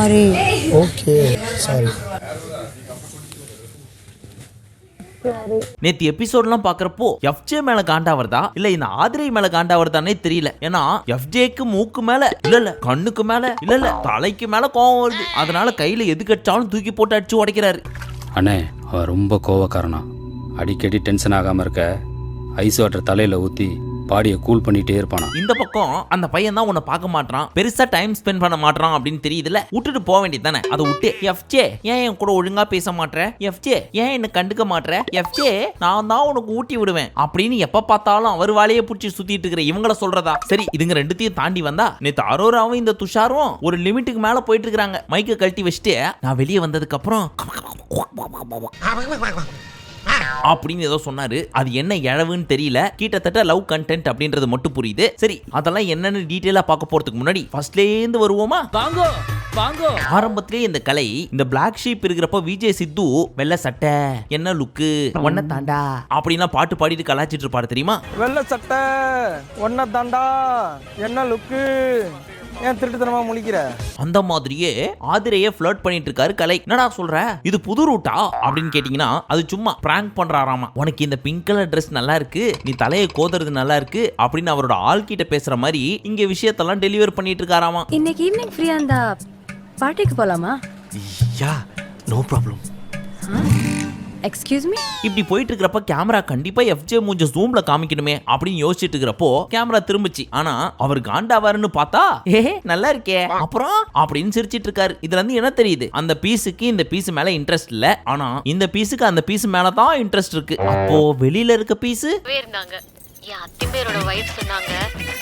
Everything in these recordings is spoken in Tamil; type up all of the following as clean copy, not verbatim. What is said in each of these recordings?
சாரி. Okay sorry. நேத்து எபிசோட்லாம் பாக்குறப்போ எஃப்ஜே மேல காண்டா வருதா இல்ல இந்த ஆதிரை மேல காண்டா வருதானே தெரியல. ஏன்னா எஃப்ஜேக்கு மூக்கு மேல இல்ல கண்ணுக்கு மேல இல்ல தலைக்கு மேல கோவம் வருது. அதனால கையில எது கட்டாலும் தூக்கி போட்டு அடிச்சு உடைக்கிறாரு. அண்ணே அவன் ரொம்ப கோவக்காரனா. அடிக்கடி டென்ஷன் ஆகாம இருக்க ஐஸ் வாட்டர் தலையில ஊத்தி பாடியை கூல் பண்ணிட்டே இருப்பானா. இந்த பக்கம் அந்த பையன் தான் உன்னை பார்க்க மாட்டான், பெருசா டைம் ஸ்பெண்ட் பண்ண மாட்டான் அப்படின்னு தெரியுதுல, விட்டுட்டு போக வேண்டியது தானே. அதை விட்டு எஃப்ஜே ஏன் என் கூட ஒழுங்கா பேச மாட்டேன், எஃப்ஜே ஏன் என்ன கண்டுக்க மாட்டேன், எஃப்ஜே நான் தான் உனக்கு ஊட்டி விடுவேன் அப்படின்னு எப்ப பார்த்தாலும் அவர் வாழையே பிடிச்சி சுத்திட்டு இருக்கிற இவங்கள சொல்றதா. சரி, இதுங்க ரெண்டுத்தையும் தாண்டி வந்தா நேத்து அரோராவும் இந்த துஷாரும் ஒரு லிமிட்டுக்கு மேல போயிட்டு இருக்காங்க. மைக்க கழட்டி வச்சுட்டு நான் வெளியே வந்ததுக்கு அப்புறம் அப்படின்னு ஏதோ சொன்னாரு. அது என்ன இழவுன்னு தெரியல, கிட்டத்தட்ட லவ் கண்டென்ட் அப்படின்றது மட்டும் புரியுது. சரி, அதெல்லாம் என்னன்னு டீடைலா பார்க்க போறதுக்கு முன்னாடி ஃபர்ஸ்ட்ல இருந்து வருவோமா. வாங்கோ வாங்கோ. ஆரம்பத்திலே இந்த கலை இந்த பிளாக் ஷீப் இருக்கிறப்ப விஜய் சித்து வெள்ளை சட்டை என்ன லுக்கு ஒன்ன தாண்டா அப்படின்னா பாட்டு பாடிட்டு கலாச்சிட்டு இருப்பாரு தெரியுமா. வெள்ளை சட்டை ஒன்ன தாண்டா என்ன லுக்கு, ஏன் திருட்டுத்தனமா முழிக்கிற. அந்த மாதிரியே ஆதிரையே ஃப்ளர்ட் பண்ணிட்டு இருக்காரு கலை. என்னடா சொல்ற, இது புது ரூட்டா அப்படின்னு கேட்டீங்கன்னா அது சும்மா பிராங்க் பண்றாராமா. உனக்கு இந்த பிங்க் கலர் ட்ரெஸ் நல்லா இருக்கு, நீ தலையை கோதுறது நல்லா இருக்கு அப்படின்னு அவரோட ஆள் கிட்ட பேசுற மாதிரி இங்க விஷயத்தெல்லாம் டெலிவர் பண்ணிட்டு இருக்காராமா. இன்னைக்கு ஈவினிங் ஃப்ரீயா இருந்தா பார்ட்டிக்கு போலாமா? Yeah no problem. Excuse me. இப்படி போயிட்டு இருக்கிறப்ப கேமரா கண்டிப்பா எஃப்ஜே மூஞ்ச ஜூம்ல காமிக்கணுமே அப்படின்னு யோசிச்சுட்டு இருக்கிறப்போ கேமரா திரும்பிச்சு. ஆனா அவர் காண்டாவாருன்னு பார்த்தா நல்லா இருக்கே அப்புறம் அப்படின்னு சிரிச்சிட்டு இருக்காரு. இதுல இருந்து என்ன தெரியுது, அந்த பீஸுக்கு இந்த பீஸ் மேல இன்ட்ரெஸ்ட் இல்ல, ஆனா இந்த பீஸுக்கு அந்த பீஸ் மேல தான் இன்ட்ரெஸ்ட் இருக்கு. அப்போ வெளியில இருக்க பீஸ் என் அத்திம்பேரோட வைஃப் சொன்னாங்க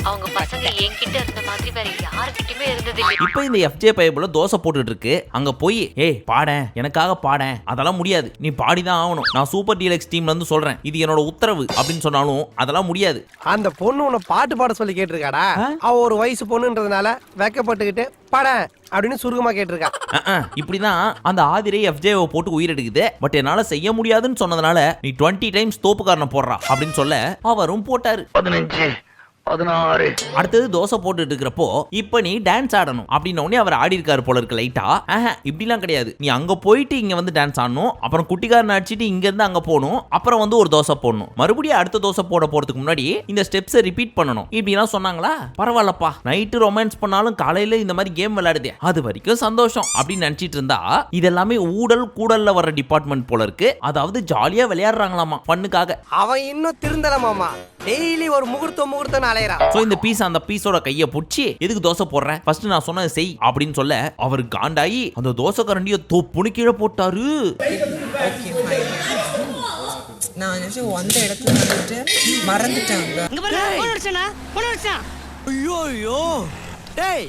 அவங்க பசங்க என்கிட்ட இருந்த மாதிரி வேற யாருக்கிட்டயுமே இருந்தது இல்லை. இப்போ இந்த எஃப்ஜே பைபிள தோசை போட்டுட்டு இருக்கு. அங்க போய் ஏய் பாடேன், எனக்காக பாடேன், அதெல்லாம் முடியாது, நீ பாடிதான் ஆகணும், நான் சூப்பர் டீலக்ஸ் டீம்ல இருந்து சொல்றேன், இது என்னோட உத்தரவு அப்படின்னு சொன்னாலும் அதெல்லாம் முடியாது. அந்த பொண்ணு உன்னை பாட்டு பாட சொல்லி கேட்டிருக்காடா. அவ ஒரு வயசு பொண்ணுன்றதுனால வெக்கப்பட்டுக்கிட்டு பாட அப்படின்னு சுருக்கமா கேட்டிருக்கா. இப்படிதான் அந்த ஆதிரை எஃப்ஜேவை போட்டு உயிர் எடுக்குது. பட் என்னால செய்ய முடியாதுன்னு சொன்னதுனால நீ 20 டைம்ஸ் தோப்புக்காரனை போடுறா அப்படின்னு சொல்ல அவரும் போட்டாரு. 15 16. அடுத்தது தோசை போட்டுட்டு இருக்கிறப்போ இப்ப நீ டான்ஸ் ஆடணும் அப்படின்னு அவர் ஆடி இருக்காரு போல இருக்கு லைட்டா. இப்படிலாம் கிடையாது, நீ அங்க போயிட்டு இங்க வந்து டான்ஸ் ஆடணும், அப்புறம் குட்டிக்காரன் அடிச்சுட்டு இங்க இருந்து அங்க போகணும், அப்புறம் வந்து ஒரு தோசை போடணும், மறுபடியும் அடுத்த தோசை போட போறதுக்கு முன்னாடி இந்த ஸ்டெப்ஸை ரிப்பீட் பண்ணணும். இப்படிலாம் சொன்னாங்களா. பரவாயில்லப்பா, நைட்டு ரொமான்ஸ் பண்ணாலும் காலையில இந்த மாதிரி கேம் விளையாடுதே அது வரைக்கும் சந்தோஷம் அப்படின்னு நினைச்சிட்டு இருந்தா இதெல்லாமே ஊடல் கூடல்ல வர டிபார்ட்மெண்ட் போல இருக்கு. அதாவது ஜாலியா விளையாடுறாங்களாமா பண்ணுக்காக. அவன் இன்னும் திருந்தலமாமா, டெய்லி ஒரு முகூர்த்தம் அலையறான். சோ இந்த பீஸ் அந்த பீஸோட கைய புடிச்சு எதுக்கு தோசை போடுற, ஃபர்ஸ்ட் நான் சொன்னதை செய் அப்படின்னு சொல்ல அவர் காண்டாயி அந்த தோசை கரண்டியை தொப்புனு கீழே போட்டாரு. நான் வந்த இடத்துல வந்துட்டு மறந்துட்டாங்க. ஐயோ டேய்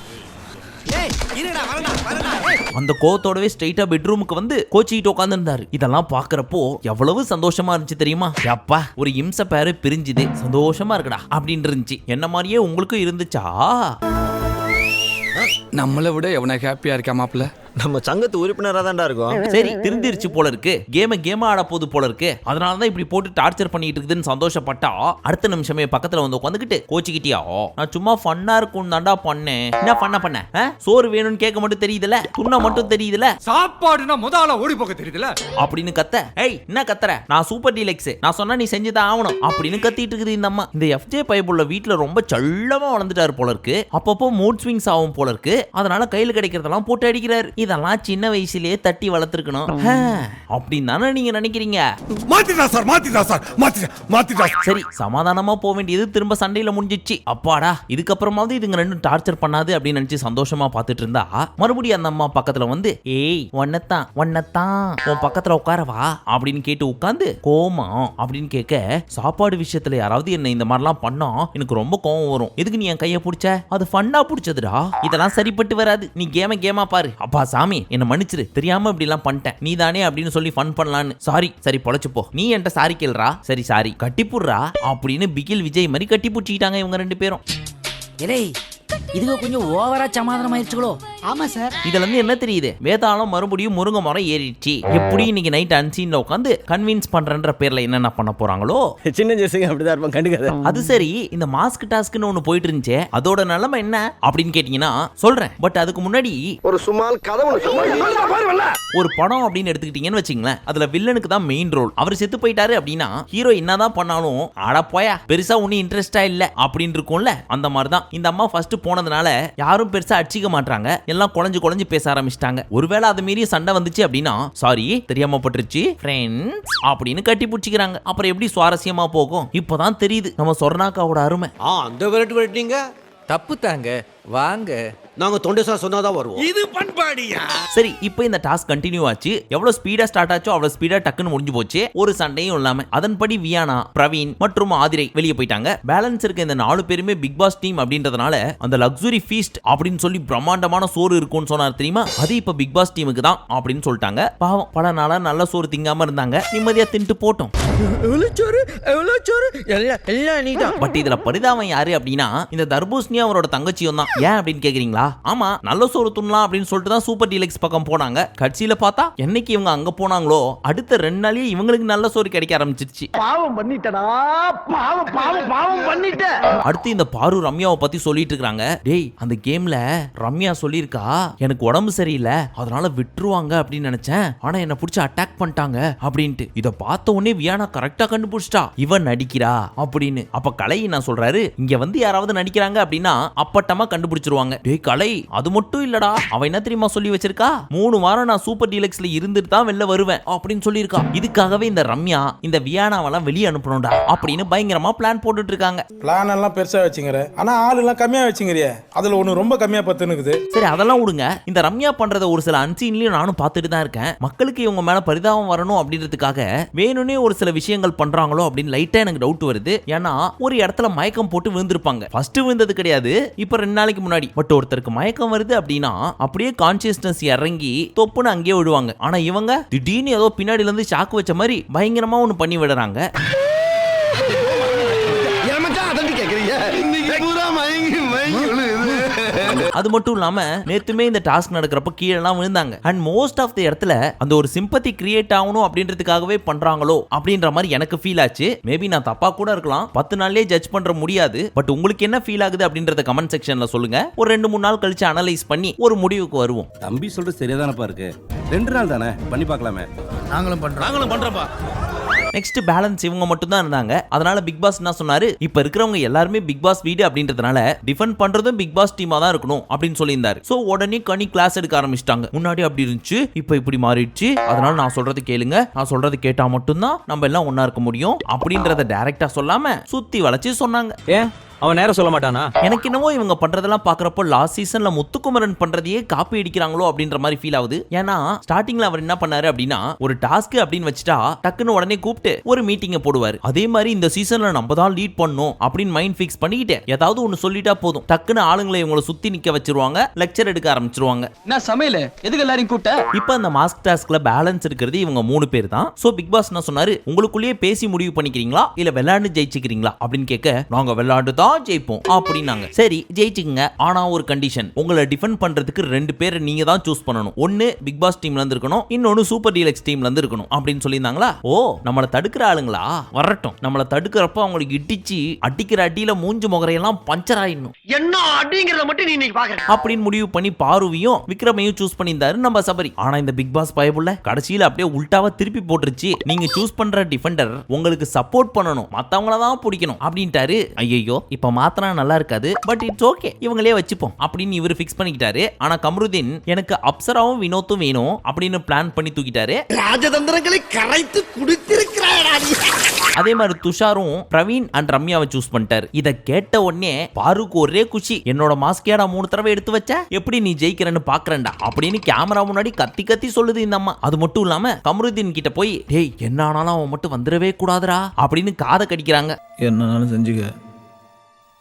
அந்த கோவத்தோடவே ஸ்ட்ரைட்டா பெட்ரூமுக்கு வந்து கோச்சிக்கிட்டு உட்கார்ந்து இருந்தாரு. இதெல்லாம் பாக்குறப்போ எவ்வளவு சந்தோஷமா இருந்துச்சு தெரியுமா. அப்பா ஒரு இம்சை பேரு பிரிஞ்சுது, சந்தோஷமா இருக்குடா அப்படின்னு இருந்துச்சு. என்ன மாதிரியே உங்களுக்கும் இருந்துச்சா? நம்மளை விட எவனை ஹாப்பியா இருக்கா மாப்பிள்ள? நம்ம சங்கத்து உறுப்பினரா தான்டா இருக்கும். சரி, திருந்திருச்சு போல இருக்கு, கேமா ஆட போது போல இருக்கு, அதனாலதான் இப்படி போட்டு டார்ச்சர் பண்ணிட்டு இருக்குதுன்னு சந்தோஷப்பட்டா அடுத்த நிமிஷமே பக்கத்துல வந்து உட்காந்துக்கிட்டு கோச்சிக்கிட்டியா, நான் சும்மா ஃபன்னா இருக்கும் தாண்டா பண்ணேன். என்ன ஃபன்னா பண்ண, சோறு வேணும்னு கேட்க மட்டும் தெரியுதுல, துண்ண மட்டும் தெரியுதுல, சாப்பாடுனா முதல்ல ஓடி போக தெரியுதுல அப்படின்னு கத்த. ஏய் என்ன கத்துற, நான் சூப்பர் டீலக்ஸ், நான் சொன்னா நீ செஞ்சுதான் ஆகணும் அப்படின்னு கத்திட்டு இருக்குது இந்த அம்மா. இந்த எஃப்ஜே பைபுள்ள வீட்டுல ரொம்ப சள்ளமா வளர்ந்துட்டாரு போல இருக்கு. அப்பப்போ மூட் ஸ்விங்ஸ் ஆகும் போல இருக்கு. அதனால கையில கிடைக்கிறதெல்லாம் போட்டு அடிக்கிறாரு. இதெல்லாம் சின்ன வயசுலயே தட்டி வளர்த்துருக்கணும் அப்படின்னு தானே நீங்க நினைக்கிறீங்க. சரி, சமாதானமா போக வேண்டியது திரும்ப சண்டையில முடிஞ்சிச்சு. அப்பாடா, இதுக்கப்புறமாவது இதுங்க ரெண்டும் டார்ச்சர் பண்ணாது அப்படின்னு நினைச்சு சந்தோஷமா பார்த்துட்டு இருந்தா மறுபடியும் அந்த அம்மா பக்கத்துல வந்து ஏய் ஒன்னத்தான் உன் பக்கத்துல உட்காரவா அப்படின்னு கேட்டு உட்காந்து கோமா அப்படின்னு கேட்க, சாப்பாடு விஷயத்துல யாராவது என்ன இந்த மாதிரிலாம் பண்ணா எனக்கு ரொம்ப கோவம் வரும். எதுக்கு நீ என் கையை பிடிச்ச, அது ஃபன்னா பிடிச்சதுடா, இதெல்லாம் சரிப்பட்டு வராது, நீ கேமா பாரு. அப்பா சாமி என்ன மன்னிச்சிரு, தெரியாம இப்படி எல்லாம் பண்ணிட்டேன், நீ தானே அப்படின்னு சொல்லி ஃபன் பண்ணலான்னு. சாரி, சரி பொழைச்சு போ, நீ என்கிட்ட சாரி கேள்றா, சரி சாரி கட்டிப்புடுறா அப்படின்னு பிகில் விஜய் மாதிரி கட்டி பிடிச்சிட்டாங்க இவங்க ரெண்டு பேரும். இதுக்கு கொஞ்சம் ஓவரா சமாதானம் ஆயிடுச்சுங்களோ ஆமா சார். இதுல இருந்து என்ன தெரியுது? வேதாளம் மறுபடியும் முருங்கை மரம் ஏறிடுச்சு. எப்படி இன்னைக்கு நைட் அன்சீன்ல உட்காந்து கன்வின்ஸ் பண்றன்ற பேர்ல என்னென்ன பண்ண போறாங்களோ. சின்ன ஜெசிங்க அப்படிதான் இருப்பான், கண்டுக்காத. அது சரி, இந்த மாஸ்க் டாஸ்க்னு ஒண்ணு போயிட்டு இருந்துச்சே, அதோட நிலைமை என்ன அப்படின்னு கேட்டீங்கன்னா சொல்றேன். பட் அதுக்கு முன்னாடி ஒரு சுமால் கதை ஒரு படம் அப்படின்னு எடுத்துக்கிட்டீங்கன்னு வச்சுங்களேன், அதுல வில்லனுக்கு தான் மெயின் ரோல். அவர் செத்து போயிட்டாரு அப்படின்னா ஹீரோ என்னதான் பண்ணாலும் அட போயா பெருசா ஒன்னும் இன்ட்ரெஸ்டா இல்ல அப்படின்னு இருக்கும்ல. அந்த மாதிரி தான் இந்த அம்மா ஃபர்ஸ்ட் போனதுனால யாரும் பெருசா அடிச்சிக்க மாட்டாங்க, எல்லாம் குழஞ்சு பேச ஆரம்பிச்சிட்டாங்க. ஒருவேளை அது மீறி சண்டை வந்துச்சு அப்படின்னா சாரி தெரியாம பட்டுருச்சு ஃப்ரெண்ட்ஸ் அப்படின்னு கட்டி பிடிச்சிக்கிறாங்க. அப்புறம் எப்படி சுவாரஸ்யமா போகும்? இப்பதான் தெரியுது நம்ம சொர்ணாக்காவோட அருமை. அந்த விரட்டிங்க தப்பு தாங்க, வாங்க. நாங்க தொண்டைசா சொன்னாதான் வருவோம். இது பண்பாடியா? சரி, இப்போ இந்த டாஸ்க் கண்டினியூ ஆச்சு. எவ்வளவு ஸ்பீடா ஸ்டார்ட் ஆச்சோ அவ்வளவு ஸ்பீடா டக்குன்னு முடிஞ்சு போச்சு, ஒரு சண்டையும் இல்லாம. அதன்படி வியானா, பிரவீன் மற்றும் ஆதிரை வெளியே போயிட்டாங்க. பேலன்ஸ் இருக்க இந்த 4 பேருமே பிக் பாஸ் டீம் அப்படின்றதுனால அந்த லக்ஸுரி ஃபீஸ்ட் அப்படின்னு சொல்லி பிரம்மாண்டமான சோறு இருக்கும்னு சொன்னார் தெரியுமா, அது இப்ப பிக் பாஸ் டீமுக்கு தான் அப்படின்னு சொல்லிட்டாங்க. பாவம், பல நாளா நல்ல சோறு திங்காம இருந்தாங்க, நிம்மதியா தின்ட்டு போட்டோம். பட் இதுல பரிதாபம் யாரு அப்படின்னா இந்த தர்பூசணி அவரோட தங்கச்சியும் தான். ஏன் அப்படின்னு கேக்குறீங்களா? ஆமா, நல்ல சோறு துண்ணலாம் அப்படின்னு சொல்லிட்டு தான் சூப்பர் டீலக்ஸ் பக்கம் போனாங்க. கட்சியில பார்த்தா என்னைக்கு இவங்க அங்க போனாங்களோ அடுத்த 2 நாளையே இவங்களுக்கு நல்ல சோறு கிடைக்க ஆரம்பிச்சிருச்சு. பாவம் பண்ணிட்டடா, பாவம் பண்ணிட்ட. அடுத்து இந்த பாரு ரம்யாவை பத்தி சொல்லிட்டு இருக்காங்க. டேய், அந்த கேம்ல ரம்யா சொல்லிருக்கா எனக்கு உடம்பு சரியில்லை அதனால விட்டுருவாங்க அப்படின்னு நினைச்சேன், ஆனா என்ன புடிச்சு அட்டாக் பண்ணிட்டாங்க அப்படின்ட்டு. இத பார்த்த உடனே வியானா கரெக்டா கண்டுபிடிச்சிட்டா இவன் நடிக்கிறா அப்படின்னு. அப்ப கலை நான் சொல்றாரு, இங்க வந்து யாராவது நடிக்கிறாங்க அப்படின்னா அப்பட்டமா கண்டுபிடிச்சிருவாங்க. டேய் கலை, அது மட்டும் இல்லடா, அவ என்ன தெரியுமா சொல்லி வச்சிருக்கா, 3 வாரம் நான் சூப்பர் டீலக்ஸ்ல இருந்துட்டு தான் வெளில வருவேன் அப்படின்னு சொல்லியிருக்கா. இதுக்காகவே இந்த ரம்யா இந்த வியானாவெல்லாம் வெளியே அனுப்பணும்டா அப்படின்னு பயங்கரமா பிளான் போட்டுட்டு இருக்காங்க. பிளான் எல்லாம் பெருசா வச்சுங்கற, ஆனா ஆள் எல்லாம் கம்மியா வச்சுங்கறியே, அதுல ஒண்ணு ரொம்ப கம்மியா பத்துனுக்குது. சரி அதெல்லாம் விடுங்க. இந்த ரம்யா பண்றத ஒரு சில அன்சீன்லயும் நானும் பார்த்துட்டு தான் இருக்கேன். மக்களுக்கு இவங்க மேல பரிதாபம் வரணும் அப்படின்றதுக்காக வேணும்னே ஒரு சில விஷயங்கள் பண்றாங்களோ அப்படின்னு லைட்டா எனக்கு டவுட் வருது. ஏன்னா ஒரு இடத்துல மயக்கம் போட்டு விழுந்திருப்பாங்க. ஃபர்ஸ்ட் விழுந்தது கிடையாது, இப்ப 2 நாளைக்கு முன்னாடி. பட் ஒருத்தருக்கு மயக்கம் வருது அப்படின்னா அப்படியே கான்சியஸ்னஸ் இறங்கி தொப்புன்னு அங்கேயே விடுவாங்க. ஆனா இவங்க திடீர்னு ஏதோ பின்னாடில இருந்து சாக்கு வச்ச மாதிரி பயங்கரமா ஒண்ணு பண்ணி விடுறாங்க. அது மட்டும் இல்லாம நேத்துமே இந்த டாஸ்க் நடக்கிறப்ப கீழே எல்லாம் விழுந்தாங்க. அண்ட் மோஸ்ட் ஆஃப் தி இடத்துல அந்த ஒரு சிம்பத்தி கிரியேட் ஆகணும் அப்படின்றதுக்காகவே பண்றாங்களோ அப்படின்ற மாதிரி எனக்கு ஃபீல் ஆச்சு. மேபி நான் தப்பா கூட இருக்கலாம், 10 நாள்லயே ஜட்ஜ் பண்ற முடியாது. பட் உங்களுக்கு என்ன ஃபீல் ஆகுது அப்படின்றத கமெண்ட் செக்ஷன்ல சொல்லுங்க. ஒரு 2-3 நாள் கழிச்சு அனலைஸ் பண்ணி ஒரு முடிவுக்கு வருவோம். தம்பி சொல்றது சரியாதானப்பா இருக்கு, 2 நாள் தானே பண்ணி பார்க்கலாமே. நாங்களும் பண்றோம்ப்பா. நெக்ஸ்ட் பேலன்ஸ் இவங்க மட்டும் தான் இருந்தாங்க. அதனால பிக் பாஸ் என்ன சொன்னாரு, இப்ப இருக்கிறவங்க எல்லாருமே பிக் பாஸ் வீடு அப்படின்றதுனால டிஃபெண்ட் பண்றதும் பிக் பாஸ் டீமா தான் இருக்கணும் அப்படின்னு சொல்லியிருந்தாரு. சோ உடனே கனி கிளாஸ் எடுக்க ஆரம்பிச்சிட்டாங்க. முன்னாடி அப்படி இருந்துச்சு, இப்ப இப்படி மாறிடுச்சு. அதனால நான் சொல்றது கேளுங்க, நான் சொல்றது கேட்டா மட்டும்தான் நம்ம எல்லாம் ஒன்னா இருக்க முடியும் அப்படின்றத டைரக்டா சொல்லாம சுத்தி வளைச்சு சொன்னாங்க. ஏன் அவன் நேரம் சொல்ல மாட்டானா? எனக்கு என்னவோ இவங்க பண்றதெல்லாம் பாக்குறப்போ லாஸ்ட் சீசன்ல முத்துக்குமரன் பண்றதையே காப்பி அடிக்கிறாங்களோ அப்படின்ற மாதிரி ஃபீல் ஆகுது. ஏன்னா ஸ்டார்டிங்ல அவர் என்ன பண்ணாரு அப்படின்னா ஒரு டாஸ்க் அப்படின்னு வச்சுட்டா டக்குன்னு உடனே கூப்பிட்டு ஒரு மீட்டிங்கை போடுவாரு. அதே மாதிரி இந்த சீசன்ல நம்ம தான் லீட் பண்ணணும் அப்படின்னு மைண்ட் ஃபிக்ஸ் பண்ணிக்கிட்டு ஏதாவது ஒன்னு சொல்லிட்டா போதும், டக்குன்னு ஆளுங்களை இவங்களை சுத்தி நிக்க வச்சிருவாங்க, லெக்சர் எடுக்க ஆரம்பிச்சிருவாங்க. நான் சமையல எதுக்கு எல்லாரையும் கூப்பிட்ட? இப்போ அந்த மாஸ்க் டாஸ்க்ல பேலன்ஸ் இருக்கிறது இவங்க 3 பேர் தான். சோ பிக் பாஸ் என்ன சொன்னாரு, உங்களுக்குள்ளேயே பேசி முடிவு பண்ணிக்கிறீங்களா இல்ல விளையாண்டு ஜெயிச்சுக்கிறீங்களா அப்படின்னு கேட்க, நாங்க விளையாண்டு ஜெயிப்போம் அப்படின்னாங்க. சரி ஜெயிச்சுங்க, ஆனா ஒரு கண்டிஷன், உங்களை டிஃபெண்ட் பண்றதுக்கு 2 பேரை நீங்க தான் சூஸ் பண்ணணும். ஒன்னு பிக் பாஸ் டீம்ல இருந்து இருக்கணும், இன்னொன்னு சூப்பர் டீலக்ஸ் டீம்ல இருந்து இருக்கணும் அப்படின்னு சொல்லியிருந்தாங்களா. ஓ நம்மள தடுக்கிற ஆளுங்களா, வரட்டும். நம்மள தடுக்கிறப்ப அவங்களுக்கு இடிச்சு அடிக்கிற அடியில மூஞ்சு முகரையெல்லாம் பஞ்சர் ஆயிடணும். என்ன அடிங்கிறத மட்டும் நீ பாக்குற அப்படின்னு முடிவு பண்ணி பாருவையும் விக்ரமையும் சூஸ் பண்ணியிருந்தாரு நம்ம சபரி. ஆனா இந்த பிக் பாஸ் பயப்புள்ள கடைசியில அப்படியே உல்டாவா திருப்பி போட்டுருச்சு. நீங்க சூஸ் பண்ற டிஃபெண்டர் உங்களுக்கு சப்போர்ட் பண்ணணும், மத்தவங்கள தான் பிடிக்கணும் அப்படின்ட்டாரு. ஐயோ இப்ப மாத்தினா நல்லா இருக்காது, பட் இட்ஸ் ஓகே இவங்களே வச்சுப்போம் அப்படின்னு இவர் ஃபிக்ஸ் பண்ணிக்கிட்டாரு. ஆனா கமருதீன் எனக்கு அப்சராவும் வினோத்தும் வேணும் அப்படின்னு பிளான் பண்ணி தூக்கிட்டாரு. ராஜதந்திரங்களை கரைத்து குடித்திருக்கிறாரா. அதே மாதிரி துஷாரும் பிரவீன் அண்ட் ரம்யாவை சூஸ் பண்ணிட்டாரு. இத கேட்ட உடனே பாருக்கு ஒரே குஷி, என்னோட மாஸ்கேடா 3 தடவை எடுத்து வச்ச, எப்படி நீ ஜெயிக்கிறன்னு பாக்குறேன்டா அப்படின்னு கேமரா முன்னாடி கத்தி கத்தி சொல்லுது இந்த அம்மா. அது மட்டும் இல்லாம கமருதீன் கிட்ட போய் டேய் என்ன ஆனாலும் அவன் மட்டும் வந்துடவே கூடாதுரா அப்படின்னு காதை கடிக்கிறாங்க. என்னனாலும் செஞ்சுக்க,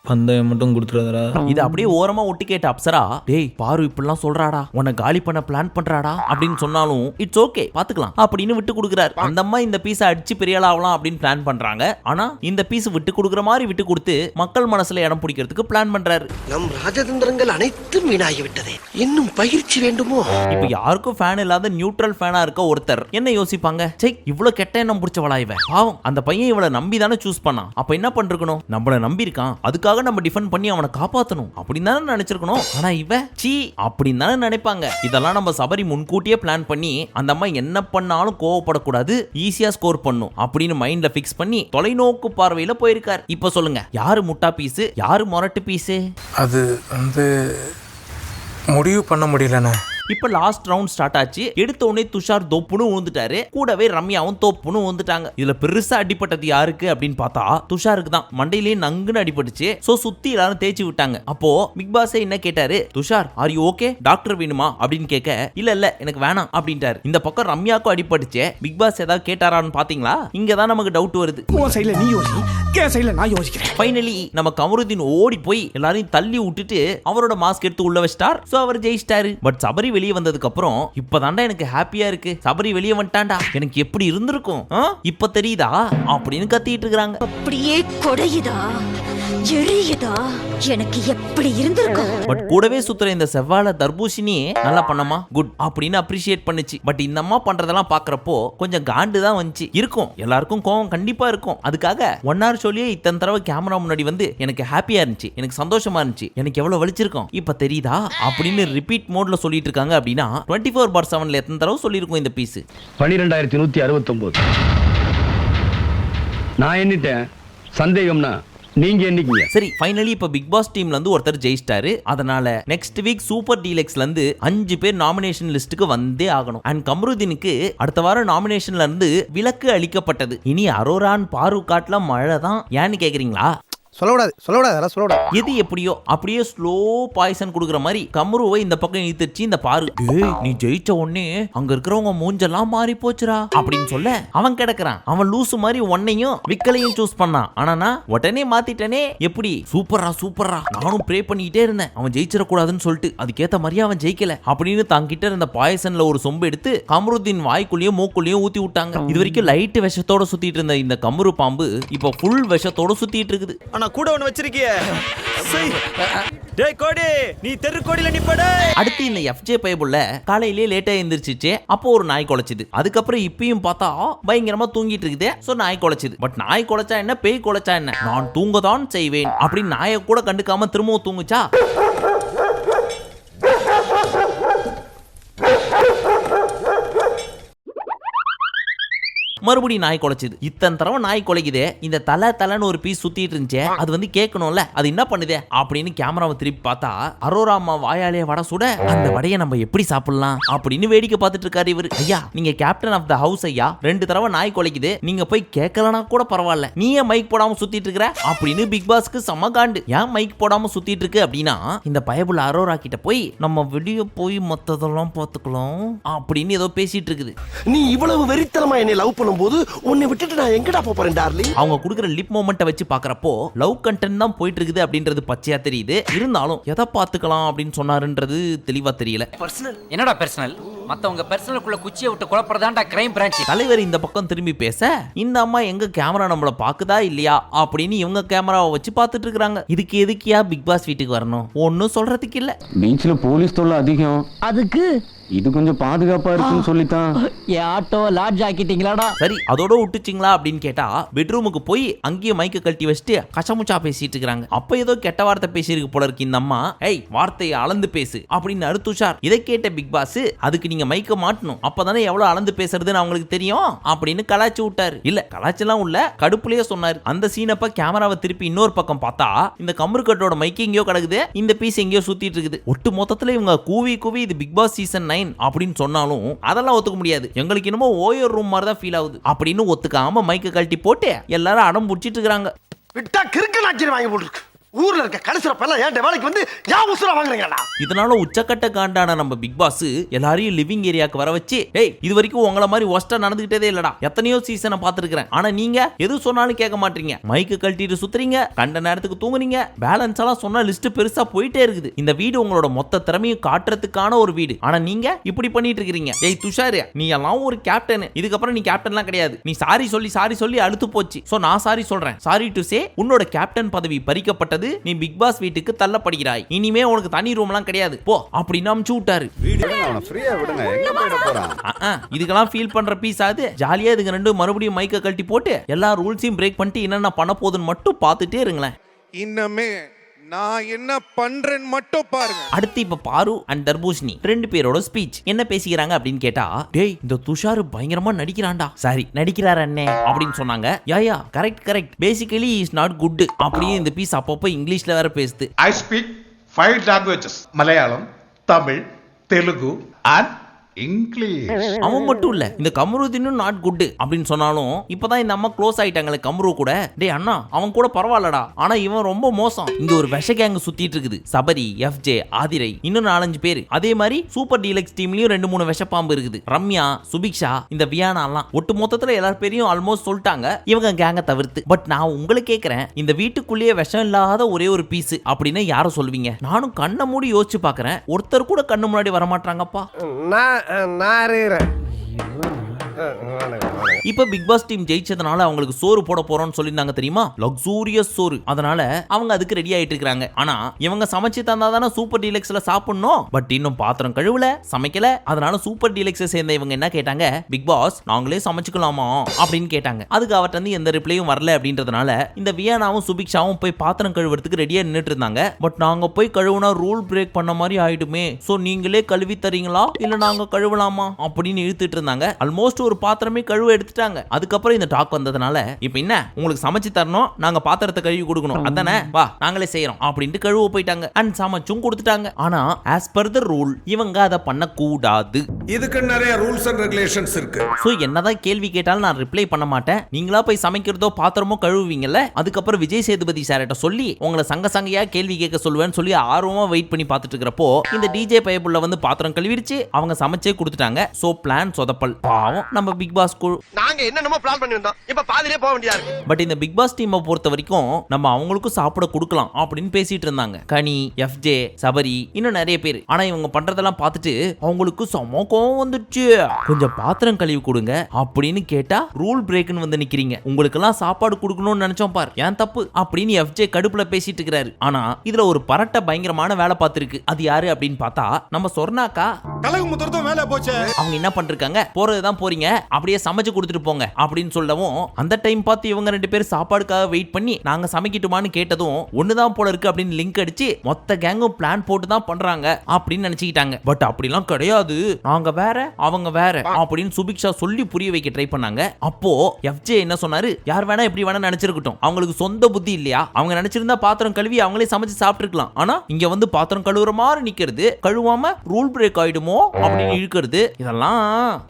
பந்தயம் மட்டும் கொடுத்துறாதரா. இது அப்படியே ஓரமா ஒட்டி கேட்ட அப்சரா, டேய் பாரு இப்படிலாம் சொல்றாடா, உன்னை காலி பண்ண பிளான் பண்றாடா அப்படின்னு சொன்னாலும் இட்ஸ் ஓகே பாத்துக்கலாம் அப்படின்னு விட்டு கொடுக்குறாரு. அந்த அம்மா இந்த பீஸை அடிச்சு பெரிய ஆளாவலாம் அப்படின்னு பிளான் பண்றாங்க. ஆனா இந்த பீஸ் விட்டு கொடுக்குற மாதிரி விட்டு கொடுத்து மக்கள் மனசுல இடம் பிடிக்கிறதுக்கு பிளான் பண்றாரு. நம் ராஜதந்திரங்கள் அனைத்தும் வீணாகி விட்டதே, இன்னும் பயிற்சி வேண்டுமோ? இப்ப யாருக்கும் ஃபேன் இல்லாத நியூட்ரல் ஃபேனா இருக்க ஒருத்தர் என்ன யோசிப்பாங்க, சே இவ்வளவு கெட்ட எண்ணம் பிடிச்சவளா இவன், பாவம் அந்த பையன் இவளை நம்பி தானே சூஸ் பண்ணான், அப்ப என்ன பண்றணும், நம்மள நம்பி இருக்கான் அதுக்காக நம்ம டிஃபெண்ட் பண்ணி அவனை காப்பாத்தணும் அப்படின்னு தானே நினைச்சிருக்கணும். ஆனா இவ சீ அப்படின்னு தானே நினைப்பாங்க. இதெல்லாம் நம்ம சபரி முன்கூட்டியே பிளான் பண்ணி அந்த அம்மா என்ன பண்ணாலும் கோவப்படக்கூடாது, ஈஸியா ஸ்கோர் பண்ணும் அப்படின்னு மைண்ட்ல பிக்ஸ் பண்ணி தொலைநோக்கு பார்வையில போயிருக்கார். இப்ப சொல்லுங்க, யாரு முட்டா பீஸ் யாரு மொரட்டு பீஸ்? அது வந்து முடிவு பண்ண முடியலண்ணே. இப்ப லாஸ்ட் ரவுண்ட் ஸ்டார்ட் ஆச்சு. எடுத்த உடனே துஷார் தோப்புன்னு விழுந்துட்டாரு, கூடவே ரம்யாவும் தோப்புன்னு விழுந்துட்டாங்க. இதுல பெருசா அடிபட்டது யாருக்கு அப்படின்னு பார்த்தா துஷாருக்கு தான். மண்டையிலேயே நங்குன்னு அடிபட்டுச்சு. சோ சுத்தி எல்லாரும் தேய்ச்சி விட்டாங்க. அப்போ பிக் பாஸே என்ன கேட்டாரு, Tushar are you okay, doctor வேணுமா அப்படின்னு கேட்க, இல்ல எனக்கு வேணாம் அப்படின்ட்டாரு. இந்த பக்கம் ரம்யாக்கும் அடிபட்டுச்சு. பிக் பாஸ் ஏதாவது கேட்டாரான்னு பாத்தீங்களா? இங்கதான் நமக்கு டவுட் வருது. ஃபைனலி நம்ம கமருதீன் ஓடி போய் எல்லாரையும் தள்ளி விட்டுட்டு அவரோட மாஸ்க் எடுத்து உள்ள வச்சிட்டார். சோ அவர் ஜெயிச்சிட்டாரு. பட் சபரி வெளியே வந்ததுக்கு அப்புறம் இப்பதான்டா எனக்கு ஹாப்பியா இருக்கு, சபரி வெளியே வந்துட்டான்டா, எனக்கு எப்படி இருந்திருக்கும் இப்ப தெரியுதா அப்படின்னு கத்திட்டு இருக்காங்க. அப்படியே கொடையுதா எரியுதா, எனக்கு எப்படி இருந்திருக்கும். பட் கூடவே சுத்துற இந்த செவ்வாழை தர்பூசணி நல்லா பண்ணமா குட் அப்படின்னு அப்ரிஷியேட் பண்ணுச்சு. பட் இந்த அம்மா பண்றதெல்லாம் பாக்குறப்போ கொஞ்சம் காண்டு தான் வந்துச்சு. இருக்கும் எல்லாருக்கும் கோவம் கண்டிப்பா இருக்கும். அதுக்காக 1 hour சொல்லியே இத்தனை தடவை கேமரா முன்னாடி வந்து எனக்கு ஹாப்பியா இருந்துச்சு, எனக்கு சந்தோஷமா இருந்துச்சு, எனக்கு எவ்வளவு வலிச்சிருக்கும் இப்ப தெரியுதா அப்படின்னு ரிப்பீட் மோட்ல சொல்லிட்டு இருக்காங்க. அப்படின்னா 24/7 எத்தனை தடவை சொல்லிருக்கும் இந்த பீஸ்? 12169. நான் எண்ணிட்டேன், சந்தேகம்னா நீங்க என்னைக்கீங்க? சரி ஃபைனலி இப்ப பிக் பாஸ் டீம்ல இருந்து ஒருத்தர் ஜெயிச்சிட்டாரு. அதனால நெக்ஸ்ட் வீக் சூப்பர் டீலக்ஸ்ல இருந்து 5 பேர் நாமினேஷன் லிஸ்ட்டுக்கு வந்தே ஆகணும். அண்ட் கமருதீனுக்கு அடுத்த வாரம் நாமினேஷன்ல இருந்து விலக்கு அளிக்கப்பட்டது. இனி அரோரான் பாரு காட்டுல மழை தான். ஏன்னு கேக்குறீங்களா? சொல்லக்கூடாது. எது எப்படியோ அப்படியே ஸ்லோ பாய்சன் குடுக்குற மாதிரி கமருவை இந்த பக்கம் இழுத்துச்சு இந்த பாரு. நீ ஜெயிச்ச உடனே அங்க இருக்கிறவங்க மூஞ்செல்லாம் மாறி போச்சுரா அப்படின்னு சொல்ல அவன் கிடக்குறான். அவன் லூசு மாதிரி ஒன்னையும் விக்கலையும் சூஸ் பண்ணான். ஆனா உடனே மாத்திட்டனே எப்படி? சூப்பரா நானும் ப்ரே பண்ணிக்கிட்டே இருந்தேன் அவன் ஜெயிச்சிடக்கூடாதுன்னு சொல்லிட்டு. அதுக்கேத்த மாதிரியே அவன் ஜெயிக்கல அப்படின்னு தாங்கிட்ட இருந்த பாய்சன்ல ஒரு சொம்பு எடுத்து கமருதீன் வாய்க்குள்ளேயும் மூக்குள்ளேயும் ஊத்தி விட்டாங்க. இது வரைக்கும் லைட் விஷத்தோட சுத்திட்டு இருந்த இந்த கமரு பாம்பு இப்ப ஃபுல் விஷத்தோட சுத்திட்டு இருக்குது. கூட ஒன்னு வச்சிருக்கியே. டேய் கோடி, நீ தெரு கோடில நிப்படே. அடுத்து இந்த எஃப்ஜே பைபுள்ள காலையிலேயே லேட்டா எந்திரிச்சிச்சு. அப்போ ஒரு நாய் குலைச்சுது. அதுக்கப்புறம் இப்பயும் பார்த்தா பயங்கரமா தூங்கிட்டு இருக்குது. சோ நாய் குலைச்சுது. பட் நாய் குலைச்சா என்ன, பேய் குலைச்சா என்ன, நான் தூங்கதான் செய்வேன் அப்படின்னு நாயை கூட கண்டுக்காம திரும்பவும் தூங்குச்சா. மறுபடியும் நாய் குலைச்சுது. இத்தனை தடவை நாய் குலைக்குதே. இந்த தலைன்னு ஒரு பீஸ் சுத்திட்டு இருந்துச்சு, அது வந்து கேட்கணும்ல, அது என்ன பண்ணுதே அப்படின்னு கேமராவை திருப்பி பார்த்தா அரோரா அம்மா வாயாலேயே வடை சுட, அந்த வடையை நம்ம எப்படி சாப்பிடலாம் அப்படின்னு வேடிக்கை பார்த்துட்டு இருக்காரு இவரு. ஐயா நீங்க கேப்டன் ஆஃப் த ஹவுஸ் ஐயா, 2 தடவை நாய் குலைக்குது, நீங்க போய் கேட்கலனா கூட பரவாயில்ல, நீ ஏன் மைக் போடாம சுத்திட்டு இருக்கிற அப்படின்னு பிக் பாஸ்க்கு செம காண்டு. ஏன் மைக் போடாம சுத்திட்டு இருக்கு அப்படின்னா இந்த பயபுல அரோரா கிட்ட போய் நம்ம வெளியே போய் மத்ததெல்லாம் பார்த்துக்கலாம் அப்படின்னு ஏதோ பேசிட்டு இருக்குது. நீ இவ்வளவு வெறித்தனமா என்னை லவ் பண்ணும்போது உன்னை விட்டுட்டு நான் எங்கடா போறேன் டார்லிங்? அவங்க குடுக்குற லிப் மொமெண்ட்டை வச்சு பாக்குறப்போ லவ் கண்டென்ட் தான் போயிட்டு இருக்குது அப்படின்றது பச்சையா தெரியுது. இருந்தாலும் எதை பார்த்துக்கலாம் அப்படின்னு சொன்னாருன்றது தெளிவா தெரியல. என்னடா பர்சனல்? மத்தவங்க பர்சனலுக்குள்ள குச்சியை விட்டு குழப்பறதாண்டா கிரைம் பிரான்ச். தலைவர் இந்த பக்கம் திரும்பி பேச இந்த அம்மா எங்க கேமரா நம்மள பாக்குதா இல்லையா அப்படின்னு இவங்க கேமராவை வச்சு பார்த்துட்டு இருக்காங்க. இதுக்கு எதுக்கியா பிக் பாஸ் வீட்டுக்கு வரணும்? ஒன்னும் சொல்றதுக்கு இல்ல. பீச்ல போலீஸ் தொல்லை அதிகம், அதுக்கு இது கொஞ்சம் பாதுகாப்பா இருக்குன்னு சொல்லித்தான். ஆட்டோ லாட்ஜ் ஆக்கிட்டீங்களாடா? சரி அதோட விட்டுச்சிங்களா அப்படின்னு கேட்டா பெட்ரூமுக்கு போய் அங்கேயே மைக்க கழட்டி வச்சுட்டு கச்சமுச்சா பேசிட்டு இருக்காங்க. அப்ப ஏதோ கெட்ட வார்த்தை பேசியிருக்கு போல இருக்கு இந்த அம்மா. ஏய் வார்த்தையை அளந்து பேசு அப்படின்னு அடுத்துஷார். இதை கேட்ட பிக் பாஸ் அதுக்கு நீங்க மைக்க மாட்டணும், அப்பதானே எவ்வளவு அளந்து பேசுறதுன்னு அவங்களுக்கு தெரியும் அப்படின்னு கலாச்சி விட்டாரு. இல்ல கலாச்செல்லாம் உள்ள கடுப்புலயே சொன்னாரு. அந்த சீனப்ப கேமராவை திருப்பி இன்னொரு பக்கம் பார்த்தா இந்த கமருக்கட்டோட மைக்கு எங்கேயோ கிடக்குது, இந்த பீஸ் எங்கேயோ சுத்திட்டு இருக்குது. ஒட்டு மொத்தத்துல இவங்க கூவி இது பிக் பாஸ் சீசன் 9 அப்படின்னு சொன்னாலும் அதெல்லாம் ஒத்துக்க முடியாது. எங்களுக்கு என்னமோ ஓயர் ரூம் மாதிரி தான் ஃபீல் ஆகுது அப்படின்னு ஒத்துக்காம மைக்க கழட்டி போட்டு எல்லாரும் அடம் புடிச்சிட்டு இருக்காங்க. விட்டா கிறுக்கு நாச்சிரி வாங்கி போட்டுருக்கு. ஊர்ல இருக்க கடைசிறப்பெல்லாம் ஏன் வேலைக்கு வந்து ஏன் உசுரா வாங்குறீங்கடா? இதனால உச்சக்கட்ட காண்டான நம்ம பிக் பாஸ் எல்லாரையும் லிவிங் ஏரியாக்கு வர வச்சு, ஏய் இது வரைக்கும் உங்கள மாதிரி ஒஸ்டா நடந்துகிட்டதே இல்லடா, எத்தனையோ சீசனை பார்த்திருக்கிறேன், ஆனா நீங்க எது சொன்னாலும் கேட்க மாட்டீங்க, மைக்கு கழட்டிட்டு சுத்துறீங்க, கண்ட நேரத்துக்கு தூங்குறீங்க, பேலன்ஸ் எல்லாம் சொன்னா லிஸ்ட் பெருசா போயிட்டே இருக்குது. இந்த வீடு உங்களோட மொத்த திறமையை காட்டுறதுக்கான ஒரு வீடு, ஆனா நீங்க இப்படி பண்ணிட்டு இருக்கீங்க. ஏய் துஷார், நீ எல்லாம் ஒரு கேப்டன், இதுக்கப்புறம் நீ கேப்டன்லாம் கிடையாது, நீ சாரி சொல்லி அழுத்து போச்சு. சோ நான் சாரி சொல்றேன், சாரி டு சே, உன்னோட கேப்டன் பதவி பறிக்கப்பட்டது, நீ பிக் பாஸ் வீட்டுக்கு தள்ளப்படுகிறாய், இனிமே உனக்கு தனி ரூம்லாம் கிடையாது, போ அப்படின்னு அமுச்சு விட்டாரு. இதுக்கெல்லாம் ஃபீல் பண்ற பீஸ் ஆகுது. ஜாலியா இதுங்க ரெண்டு மறுபடியும் மைக்க கழட்டி போட்டு எல்லா ரூல்ஸையும் பிரேக் பண்ணிட்டு என்னென்ன பண்ண போகுதுன்னு மட்டும் பார்த்துட்டே இருங்களேன். இன்னமே நான் என்ன பண்றேன்னு மட்டும் பாருங்க. அடுத்து இப்ப பாரு அண்ட் தர்பூஷணி ரெண்டு பேரோட ஸ்பீச் என்ன பேசிக்கிறாங்க அப்படின்னு கேட்டா, டேய் இந்த துஷார் பயங்கரமா நடிக்கிறான்டா, சாரி நடிக்கிறார் அண்ணே அப்படின்னு சொன்னாங்க. Yeah correct, basically is not good அப்படின்னு இந்த பீஸ் அப்பப்போ இங்கிலீஷ்ல வேற பேசுது. I speak 5 languages, Malayalam, Tamil, Telugu and English. அவன் மட்டும் இல்ல, இந்த கமருதீனும் நாட் குட் அப்படின்னு சொன்னாலும் இப்பதான் இந்த அம்மா க்ளோஸ் ஆயிட்டாங்களே கமரு கூட. டே அண்ணா அவன் கூட பரவாயில்லடா, ஆனா இவன் ரொம்ப மோசம். இங்க ஒரு விஷ கேங் சுத்திட்டு இருக்குது, சபரி, FJ, ஆதிரை, இன்னும் 4-5 பேர். அதே மாதிரி சூப்பர் டீலக்ஸ் டீம்லயும் 2-3 விஷப்பாம்பு இருக்குது, ரம்யா, சுபிக்ஷா, இந்த வியானா எல்லாம். ஒட்டு மொத்தத்துல எல்லார் பேரையும் ஆல்மோஸ்ட் சொல்லிட்டாங்க இவங்க கேங்க தவிர்த்து. பட் நான் உங்களை கேட்கிறேன், இந்த வீட்டுக்குள்ளேயே விஷம் இல்லாத ஒரே ஒரு பீஸ் அப்படின்னு யார சொல்வீங்க? நானும் கண்ணை மூடி யோசிச்சு பாக்குறேன், ஒருத்தர் கூட கண்ணு முன்னாடி வரமாட்டாங்கப்பா. இப்ப பிக் பாஸ் டீம் ஜெயிச்சதுனால அவங்களுக்கு சோறு போட போறோம்னு சொல்லியிருந்தாங்க தெரியுமா, லக்ஸூரியஸ் சோறு. அதனால அவங்க அதுக்கு ரெடி ஆயிட்டு இருக்காங்க. ஆனா இவங்க சமைச்சு தந்தா தானே சூப்பர் டீலக்ஸ்ல சாப்பிடணும். பட் இன்னும் பாத்திரம் கழுவல, சமைக்கல. அதனால சூப்பர் டீலக்ஸ் சேர்ந்த இவங்க என்ன கேட்டாங்க, பிக் பாஸ் நாங்களே சமைச்சுக்கலாமா அப்படின்னு கேட்டாங்க. அதுக்கு அவர்கிட்ட இருந்து எந்த ரிப்ளையும் வரல அப்படின்றதுனால இந்த வியானாவும் சுபிக்ஷாவும் போய் பாத்திரம் கழுவுறதுக்கு ரெடியா நின்னுட்டு இருந்தாங்க. பட் நாங்க போய் கழுவுனா ரூல் பிரேக் பண்ண மாதிரி ஆயிடுமே, சோ நீங்களே கழுவி தரீங்களா இல்ல நாங்க கழுவலாமா அப்படின்னு இழுத்துட்டு இருந்தாங்க. ஆல்மோஸ்ட் ஒரு பாத்திரமே கழுவ எடுத்துட்டாங்க. அதுக்கப்புறம் இந்த டாக் வந்ததுனால இப்ப என்ன உங்களுக்கு சமைச்சு தரணும், நாங்க பாத்திரத்தை கழுவி கொடுக்கணும், அதானே, வா நாங்களே செய்யறோம் அப்படின்ட்டு கழுவ போயிட்டாங்க. அண்ட் சமைச்சும் கொடுத்துட்டாங்க. ஆனா as per the rule இவங்க அதை பண்ண கூடாது. இதுக்கு நிறைய ரூல்ஸ் அண்ட் ரெகுலேஷன்ஸ் இருக்கு. சோ என்னதான் கேள்வி கேட்டாலும் நான் ரிப்ளை பண்ண மாட்டேன். நீங்களா போய் சமைக்கிறதோ பாத்திரமோ கழுவுவீங்கல்ல, அதுக்கப்புறம் விஜய் சேதுபதி சார்ட்ட சொல்லி உங்களை சங்கையா கேள்வி கேட்க சொல்லுவேன்னு சொல்லி ஆர்வமா வெயிட் பண்ணி பார்த்துட்டு இருக்கிறப்போ இந்த டிஜே பயபுள்ள வந்து பாத்திரம் கழுவிடுச்சு, அவங்க சமைச்சே கொடுத்துட்டாங்க. சோ பிளான் சொதப்பல். பாவம் நம்ம பிக் பாஸ் குழு. நாங்க என்னென்னமோ பிளான் பண்ணி வந்தோம், இப்ப பாதியிலே போக வேண்டியதா இருக்கு. பட் இந்த பிக் பாஸ் டீமை பொறுத்த வரைக்கும் நம்ம அவங்களுக்கும் சாப்பிட கொடுக்கலாம் அப்படின்னு பேசிட்டு இருந்தாங்க. கனி, FJ, சபரி, இன்னும் நிறைய பேர். ஆனா இவங்க பண்றதெல்லாம் பார்த்துட்டு அவங்களுக்கு செம கோவம் வந்துச்சு. கொஞ்சம் பாத்திரம் கழுவி கொடுங்க அப்படின்னு கேட்டா ரூல் பிரேக்னு வந்து நிக்கிறீங்க, உங்களுக்கு எல்லாம் சாப்பாடு கொடுக்கணும்னு நினைச்சோம் பார், ஏன் தப்பு அப்படின்னு FJ கடுப்புல பேசிட்டு இருக்கிறாரு. ஆனா இதுல ஒரு பரட்ட பயங்கரமான வேலை பார்த்திருக்கு. அது யாரு அப்படின்னு பார்த்தா நம்ம சொர்ணாக்கா. கலகு முத்துறதும் வேலை போச்சு. அவங்க என்ன பண்றாங்க, போறதுதான் போறீங்க, அப்படியே சமைச்சு கொடுத்துட்டு போங்க அப்படின்னு சொல்லவும் அந்த டைம் பார்த்து இவங்க 2 பேர் சாப்பாடுக்காக வெயிட் பண்ணி நாங்க சமைக்கட்டுமான்னு கேட்டதும் ஒண்ணுதான் போல இருக்கு அப்படின்னு லிங்க் அடிச்சு மொத்த கேங்கும் பிளான் போட்டு தான் பண்றாங்க அப்படின்னு நினைச்சுக்கிட்டாங்க. பட் அப்படிலாம் கிடையாது, நாங்க வேற அவங்க வேற அப்படின்னு சுபிக்ஷா சொல்லி புரிய வைக்க ட்ரை பண்ணாங்க. அப்போ FJ என்ன சொன்னாரு, யார் வேணா எப்படி வேணா நினைச்சிருக்கட்டும், அவங்களுக்கு சொந்த புத்தி இல்லையா, அவங்க நினைச்சிருந்தா பாத்திரம் கழுவி அவங்களே சமைச்சு சாப்பிட்டுருக்கலாம். ஆனா இங்க வந்து பாத்திரம் கழுவுற மாதிரி நிக்கிறது, கழுவாம ரூல் பிரேக் ஆயிடுமோ அப்படின்னு இழுக்கிறது, இதெல்லாம்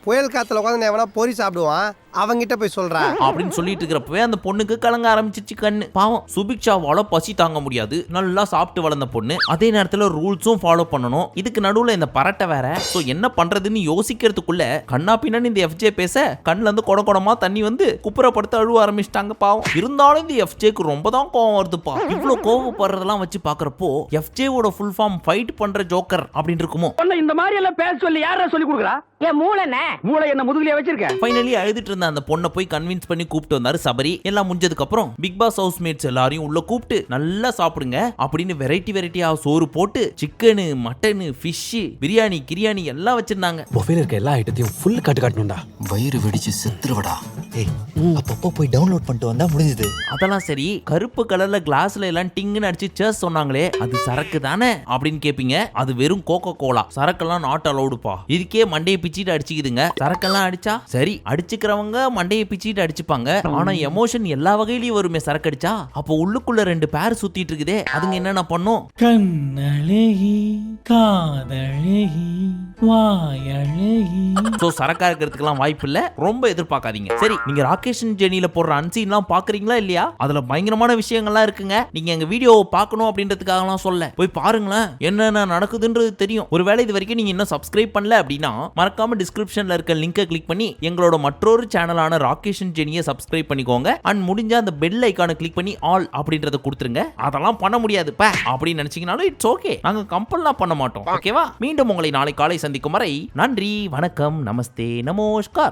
புயல் காத்துல உட்காந்து எவனா பொறி சாப்பிடுவான், அவங்கிட்ட போய் சொல்றா அப்படின்னு சொல்லிட்டு இருக்கிறப்பவே அந்த பொண்ணுக்கு கலங்க ஆரம்பிச்சிச்சு கண்ணு. பாவம் சுபிக்ஷாவால பசி தாங்க முடியாது, நல்லா சாப்பிட்டு வளர்ந்த பொண்ணு, அதே நேரத்துல ரூல்ஸும் ஃபாலோ பண்ணணும், இதுக்கு நடுவுல இந்த பரட்டை வேற. சோ என்ன பண்றதுன்னு யோசிக்கிறதுக்குள்ள கண்ணா பின்னான்னு இந்த FJ பேச கண்ணுல இருந்து கொடமா தண்ணி வந்து குப்புறப்படுத்த அழுவ ஆரம்பிச்சிட்டாங்க. பாவம் இருந்தாலும் இந்த FJக்கு ரொம்ப தான் கோவம் வருதுப்பா. இவ்வளவு கோவப்படுறதெல்லாம் வச்சு பாக்குறப்போ FJவோட ஃபுல் ஃபார்ம் ஃபைட் பண்ற ஜோக்கர் அப்படின்னு இருக்குமோ. இந்த மாதிரி எல்லாம் பேச சொல்லி யாரா சொல்லி கொடுக்குறா? என் மூளை என்ன முதுகுலயே வச்சிருக்கேன். ஃபைனலி அழுதுட்டு இருந்த அந்த பொண்ணை போய் கன்வின்ஸ் பண்ணி கூப்பிட்டு வந்தாரு சபரி. எல்லாம் முடிஞ்சதுக்கு அப்புறம் பிக் பாஸ் ஹவுஸ் மேட்ஸ் எல்லாரையும் உள்ள கூப்பிட்டு நல்லா சாப்பிடுங்க அப்படின்னு வெரைட்டியா சோறு போட்டு சிக்கனு, மட்டனு, ஃபிஷ், பிரியாணி, கிரியாணி எல்லாம் வச்சிருந்தாங்க. புஃபேல இருக்க எல்லா ஐட்டத்தையும் ஃபுல் காட்டணும்டா, வயிறு வெடிச்சு செத்துருவடா. அப்பப்போ போய் டவுன்லோட் பண்ணிட்டு வந்தா முடிஞ்சது. அதெல்லாம் சரி, கருப்பு கலர்ல கிளாஸ்ல எல்லாம் டிங்குன்னு அடிச்சு சேர்ஸ் சொன்னாங்களே, அது சரக்கு தானே அப்படின்னு கேப்பீங்க. அது வெறும் கோகோ கோலா, சரக்கெல்லாம் நாட் அலௌடுப்பா. இதுக்கே மண்டையை பிச்சிட்டு அடிச்சுக்குதுங்க. சரக்கெல்லாம் அடிச்சா சரி, அடிச்சுக்கிறவங்க மண்டையை பிச்சிட்டு அடிச்சுப்பாங்க. ஆனா எமோஷன் எல்லா வகையிலயும் வருமே சரக்கு அடிச்சா. அப்போ உள்ளுக்குள்ள 2 பேர் சுத்திட்டு இருக்குதே, அதுங்க என்னென்ன பண்ணும்? கண்ணழகி, காதழகி, வாயழகி. சோ சரக்கா இருக்கிறதுக்குலாம் வாய்ப்பு இல்ல, ரொம்ப எதிர்பார்க்காதீங்க. சரி, நீங்க ராகேஷ் ஜெனியில போடுற அன்சீன்லாம் பாக்குறீங்களா இல்லையா? அதுல பயங்கரமான விஷயங்கள்லாம் இருக்குங்க. நீங்க எங்க வீடியோவை பார்க்கணும் அப்படின்றதுக்காகலாம் சொல்ல, போய் பாருங்களேன், என்னென்ன நடக்குதுன்றது தெரியும். ஒருவேளை இது வரைக்கும் நீங்க இன்னும் சப்ஸ்கிரைப் பண்ணல அப்படின்னா மறக்காம டிஸ்கிரிப்ஷன்ல இருக்க லிங்கை கிளிக் பண்ணி எங்களோட மற்றொரு சேனலான ராகேஷ் ஜெனியை சப்ஸ்கிரைப் பண்ணிக்கோங்க. அண்ட் முடிஞ்சா அந்த பெல் ஐகானை கிளிக் பண்ணி ஆல் அப்படின்றத கொடுத்துருங்க. அதெல்லாம் பண்ண முடியாது அப்படின்னு நினைச்சீங்கனாலும் இட்ஸ் ஓகே, நாங்க கம்பல்லாம் பண்ண மாட்டோம். ஓகேவா? மீண்டும் உங்களை நாளை காலை சந்திக்கும் வரை நன்றி, வணக்கம், நமஸ்தே, நமஸ்கார்.